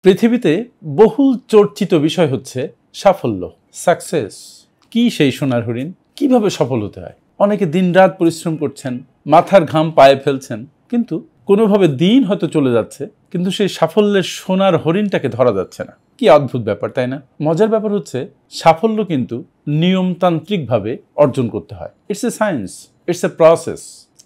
পৃথিবীতে বহুল চর্চিত বিষয় হচ্ছে সাফল্য, সাকসেস। কি সেই সোনার হরিণ? কিভাবে সফল হতে হয়? অনেকে দিনরাত পরিশ্রম করছেন, মাথার ঘাম পায়ে ফেলছেন, কিন্তু কোনোভাবে দিন হয়তো চলে যাচ্ছে, কিন্তু সেই সাফল্যের সোনার হরিণটাকে ধরা যাচ্ছে না। কি অদ্ভুত ব্যাপার, তাই না? মজার ব্যাপার হচ্ছে সাফল্য কিন্তু নিয়মতান্ত্রিকভাবে অর্জন করতে হয়। It's a science, it's a process.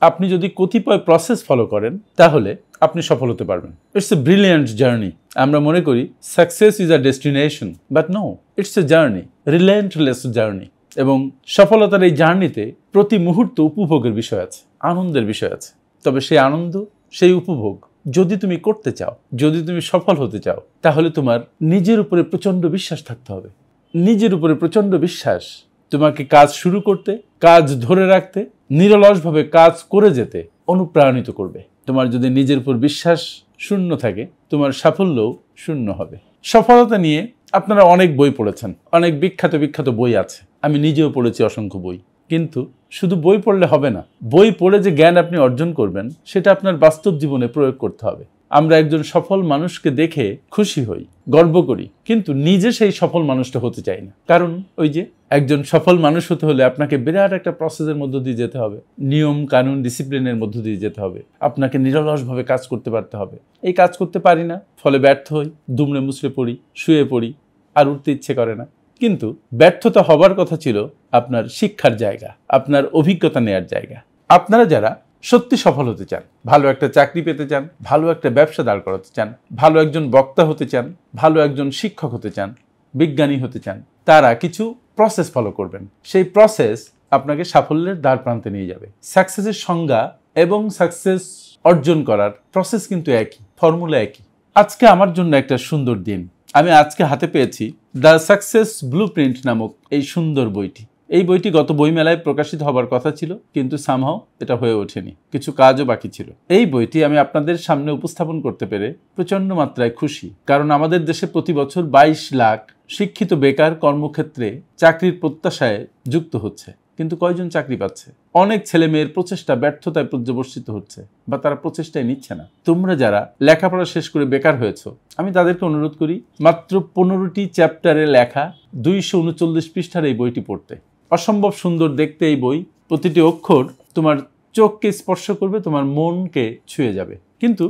আপনি যদি কতিপয় প্রসেস ফলো করেন তাহলে আপনি সফল হতে পারবেন। It's a brilliant journey. আমরা মনে করি success is a destination, but no, it's a journey, relentless journey. এবং সফলতার এই জার্নিতে প্রতি মুহূর্ত উপভোগের বিষয় আছে, আনন্দের বিষয় আছে। তবে সেই আনন্দ, সেই উপভোগ যদি তুমি করতে চাও, যদি তুমি সফল হতে চাও, তাহলে তোমার নিজের উপরে প্রচণ্ড বিশ্বাস থাকতে হবে। নিজের উপরে প্রচণ্ড বিশ্বাস তোমাকে কাজ শুরু করতে, কাজ ধরে রাখতে, নিরলসভাবে কাজ করে যেতে অনুপ্রাণিত করবে। তোমার যদি নিজের উপর বিশ্বাস শূন্য থাকে, তোমার সাফল্যও শূন্য হবে। সফলতা নিয়ে আপনারা অনেক বই পড়েছেন, অনেক বিখ্যাত বিখ্যাত বই আছে। আমি নিজেও পড়েছি অসংখ্য বই। কিন্তু শুধু বই পড়লে হবে না। বই পড়ে যে জ্ঞান আপনি অর্জন করবেন, সেটা আপনার বাস্তব জীবনে প্রয়োগ করতে হবে। আমরা একজন সফল মানুষকে দেখে খুশি হই, গর্ব করি, কিন্তু নিজে সেই সফল মানুষটা হতে চাই না। কারণ ওই যে একজন সফল মানুষ হতে হলে আপনাকে বিরাট একটা প্রসেসের মধ্য দিয়ে যেতে হবে, নিয়ম কানুন ডিসিপ্লিনের মধ্য দিয়ে যেতে হবে। আপনাকে নিরলসভাবে কাজ করতে পারতে হবে। এই কাজ করতে পারি না, ফলে ব্যর্থ হই, দুমড়ে মুচড়ে পড়ি, শুয়ে পড়ি, আর উঠতে ইচ্ছে করে না। কিন্তু ব্যর্থতা হবার কথা ছিল আপনার শিক্ষার জায়গা, আপনার অভিজ্ঞতা নেয়ার জায়গা। আপনারা যারা সত্যি সফল হতে চান, ভালো একটা চাকরি পেতে চান, ভালো একটা ব্যবসা দাঁড় করাতে চান, ভালো একজন বক্তা হতে চান, ভালো একজন শিক্ষক হতে চান, বিজ্ঞানী হতে চান, তারা কিছু প্রসেস ফলো করবেন। সেই প্রসেস আপনাকে সাফল্যের দ্বার প্রান্তে নিয়ে যাবে। সাকসেসের সংজ্ঞা এবং সাকসেস অর্জন করার প্রসেস কিন্তু একই, ফর্মুলা একই। আজকে আমার জন্য একটা সুন্দর দিন। আমি আজকে হাতে পেয়েছি দ্য সাকসেস ব্লুপ্রিন্ট নামক এই সুন্দর বইটি। এই বইটি গত বইমেলায় প্রকাশিত হবার কথা ছিল, কিন্তু সামহাও এটা হয়ে ওঠেনি, কিছু কাজও বাকি ছিল। এই বইটি আমি আপনাদের সামনে উপস্থাপন করতে পেরে প্রচণ্ড মাত্রায় খুশি। কারণ আমাদের দেশে প্রতি বছর 22 লাখ শিক্ষিত বেকার কর্মক্ষেত্রে চাকরির প্রত্যাশায় যুক্ত হচ্ছে, কিন্তু কয়জন চাকরি পাচ্ছে? অনেক ছেলে মেয়ের প্রচেষ্টা ব্যর্থতায় পর্যবসিত হচ্ছে, বা তারা প্রচেষ্টায় নিচ্ছে না। তোমরা যারা লেখাপড়া শেষ করে বেকার হয়েছো, আমি তাদেরকে অনুরোধ করি মাত্র 15টি চ্যাপ্টারে লেখা 239 পৃষ্ঠার এই বইটি পড়তে। অসম্ভব সুন্দর দেখতে এই বই। প্রতিটি অক্ষর তোমার চোখকে স্পর্শ করবে, তোমার মনকে ছুঁয়ে যাবে। কিন্তু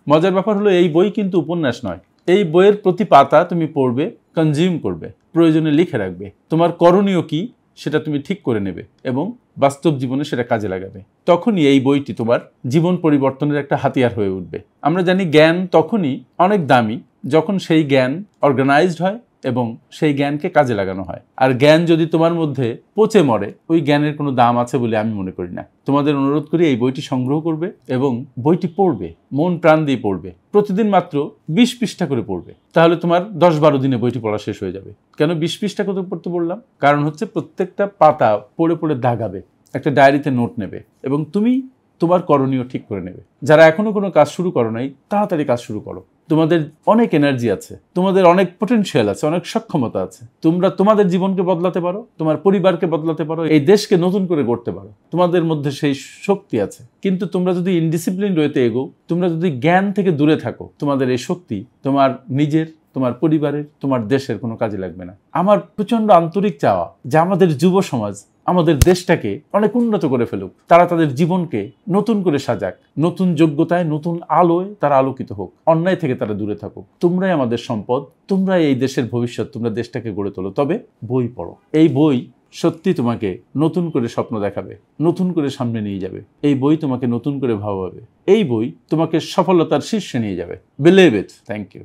মজার ব্যাপার হলো এই বই কিন্তু উপন্যাস নয়। এই বইয়ের প্রতি পাতা তুমি পড়বে, কনজিউম করবে, প্রয়োজনে লিখে রাখবে। তোমার করণীয় কি সেটা তুমি ঠিক করে নেবে এবং বাস্তব জীবনে সেটা কাজে লাগাবে। তখনই এই বইটি তোমার জীবন পরিবর্তনের একটা হাতিয়ার হয়ে উঠবে। আমরা জানি জ্ঞান তখনই অনেক দামি যখন সেই জ্ঞান অর্গানাইজড হয় এবং সেই জ্ঞানকে কাজে লাগানো হয়। আর জ্ঞান যদি তোমার মধ্যে পচে মরে, ওই জ্ঞানের কোনো দাম আছে বলে আমি মনে করি না। তোমাদের অনুরোধ করি এই বইটি সংগ্রহ করবে এবং বইটি পড়বে, মন প্রাণ দিয়ে পড়বে। প্রতিদিন মাত্র 20 পৃষ্ঠা করে পড়বে, তাহলে তোমার 10-12 দিনে বইটি পড়া শেষ হয়ে যাবে। কেন 20 পৃষ্ঠা কত পড়তে বললাম? কারণ হচ্ছে প্রত্যেকটা পাতা পড়ে পড়ে দাগাবে, একটা ডায়েরিতে নোট নেবে এবং তুমি তোমার করণীয় ঠিক করে নেবে। যারা এখনো কোনো কাজ শুরু করো নাই, তাড়াতাড়ি কাজ শুরু করো। তোমাদের অনেক এনার্জি আছে, তোমাদের অনেক পটেনশিয়াল আছে, অনেক সক্ষমতা আছে। তোমরা তোমাদের জীবনকে বদলাতে পারো, তোমার পরিবারকে বদলাতে পারো, এই দেশকে নতুন করে গড়তে পারো। তোমাদের মধ্যে সেই শক্তি আছে। কিন্তু তোমরা যদি ইনডিসিপ্লিন ওয়েতে এগো, তোমরা যদি জ্ঞান থেকে দূরে থাকো, তোমাদের এই শক্তি তোমার নিজের, তোমার পরিবারের, তোমার দেশের কোনো কাজে লাগবে না। আমার প্রচন্ড আন্তরিক চাওয়া যে আমাদের যুব সমাজ আমাদের দেশটাকে অনেক উন্নত করে ফেলুক, তারা তাদের জীবনকে নতুন করে সাজাক, নতুন যোগ্যতায়, নতুন আলোয় তারা আলোকিত হোক, অন্যায় থেকে তারা দূরে থাকুক। তোমরাই আমাদের সম্পদ, তোমরাই এই দেশের ভবিষ্যৎ, তোমরা দেশটাকে গড়ে তোলো। তবে বই পড়ো। এই বই সত্যি তোমাকে নতুন করে স্বপ্ন দেখাবে, নতুন করে সামনে নিয়ে যাবে। এই বই তোমাকে নতুন করে ভাবাবে। এই বই তোমাকে সফলতার শীর্ষে নিয়ে যাবে। Believe it. Thank you.